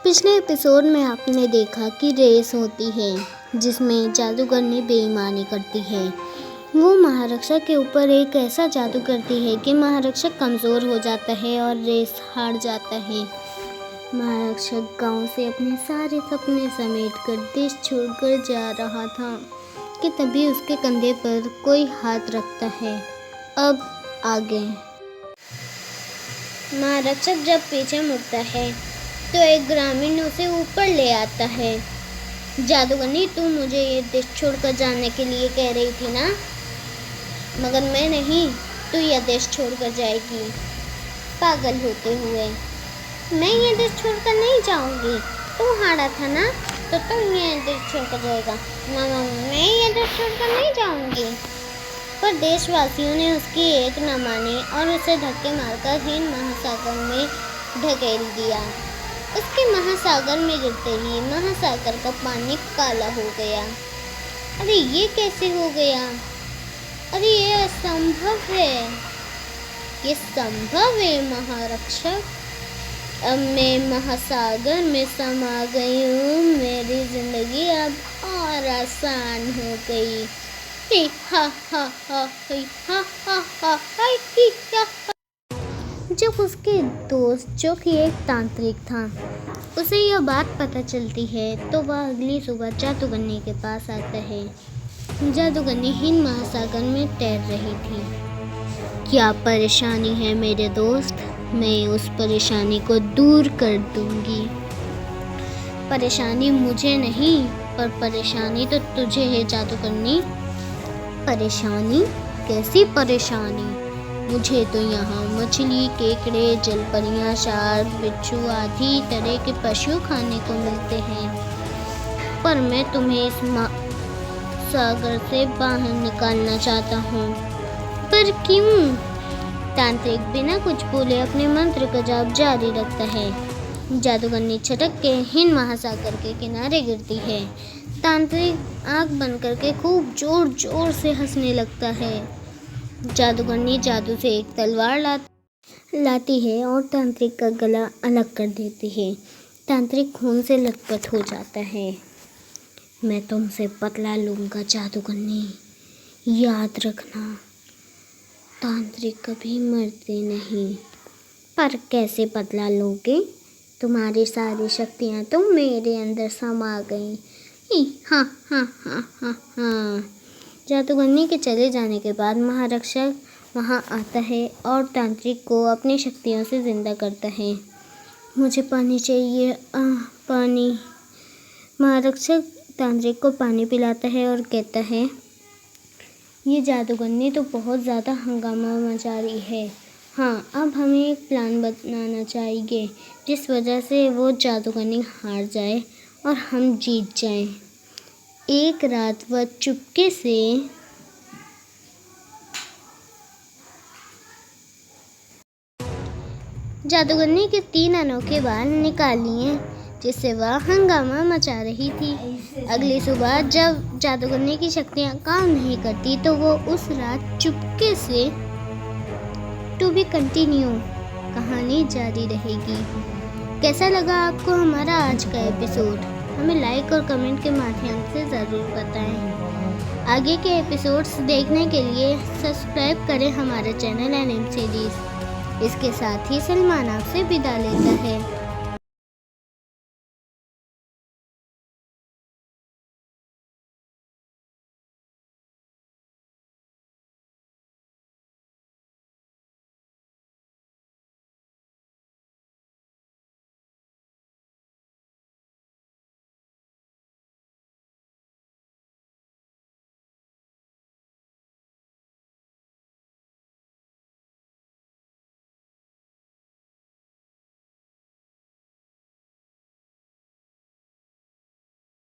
पिछले एपिसोड में आपने देखा कि रेस होती है जिसमें जादूगर ने बेईमानी करती है। वो महारक्षक के ऊपर एक ऐसा जादू करती है कि महारक्षक कमज़ोर हो जाता है और रेस हार जाता है। महारक्षक गांव से अपने सारे सपने समेटकर देश छोड़कर जा रहा था कि तभी उसके कंधे पर कोई हाथ रखता है। अब आगे महारक्षक जब पीछे मुड़ता है तो एक ग्रामीण उसे ऊपर ले आता है। जादूगरनी, तू मुझे ये देश छोड़कर जाने के लिए कह रही थी ना, मगर मैं नहीं, तू यह देश छोड़कर जाएगी। पागल होते हुए, मैं ये देश छोड़कर नहीं जाऊंगी। तू हारा था ना, तो तुम ये देश छोड़कर जाएगा। मामा, मैं ये देश छोड़कर नहीं जाऊंगी। पर देशवासियों ने उसकी एक न मानी और उसे धक्के मारकर हिंद महासागर में ढकेल दिया। उसके महासागर में गिरते ही महासागर का पानी काला हो गया। अरे ये कैसे हो गया? अरे ये असंभव है। ये संभव है महारक्षक। अब मैं महासागर में समा गई हूँ। मेरी जिंदगी अब और आसान हो गई। हा हा हा हा हा हा हा। जब उसके दोस्त, जो कि एक तांत्रिक था, उसे यह बात पता चलती है तो वह अगली सुबह जादूगरनी के पास आता है। जादूगरनी हिंद महासागर में तैर रही थी। क्या परेशानी है मेरे दोस्त? मैं उस परेशानी को दूर कर दूंगी। परेशानी मुझे नहीं, पर परेशानी तो तुझे है जादूगरनी। परेशानी? कैसी परेशानी? मुझे तो यहाँ मछली, केकड़े, जलपरियाँ, शार्क, बिच्छू आदि तरह के पशु खाने को मिलते हैं। पर मैं तुम्हें इस सागर से बाहर निकालना चाहता हूँ। पर क्यों? तांत्रिक बिना कुछ बोले अपने मंत्र का जाप जारी रखता है। जादूगरनी छटक के हिंद महासागर के किनारे गिरती है। तांत्रिक आँख बंद करके खूब जोर जोर से हंसने लगता है। जादूगरनी जादू से एक तलवार लाती है और तांत्रिक का गला अलग कर देती है। तांत्रिक खून से लथपथ हो जाता है। मैं तुमसे बदला लूँगा जादूगरनी, याद रखना। तांत्रिक कभी मरते नहीं। पर कैसे बदला लोगे? तुम्हारी सारी शक्तियाँ तो मेरे अंदर समा गई। हाँ हाँ हाँ हाँ हाँ। जादूगरनी के चले जाने के बाद महारक्षक वहाँ आता है और तांत्रिक को अपनी शक्तियों से जिंदा करता है। मुझे पानी चाहिए, पानी। महारक्षक तांत्रिक को पानी पिलाता है और कहता है, ये जादूगरनी तो बहुत ज़्यादा हंगामा मचा रही है। हाँ, अब हमें एक प्लान बनाना चाहिए जिस वजह से वो जादूगरनी हार जाए और हम जीत जाएं। एक रात वह चुपके से जादूगरनी के 3 अनोखे बाल निकाल लिए जिससे वह हंगामा मचा रही थी। अगली सुबह जब जादूगरनी की शक्तियाँ काम नहीं करती तो वो उस रात चुपके से टू बी कंटिन्यू कहानी जारी रहेगी। कैसा लगा आपको हमारा आज का एपिसोड? हमें लाइक और कमेंट के माध्यम से ज़रूर बताएं। आगे के एपिसोड्स देखने के लिए सब्सक्राइब करें हमारे चैनल एनिम सीरीज़। इसके साथ ही सलमान आपसे विदा लेता है।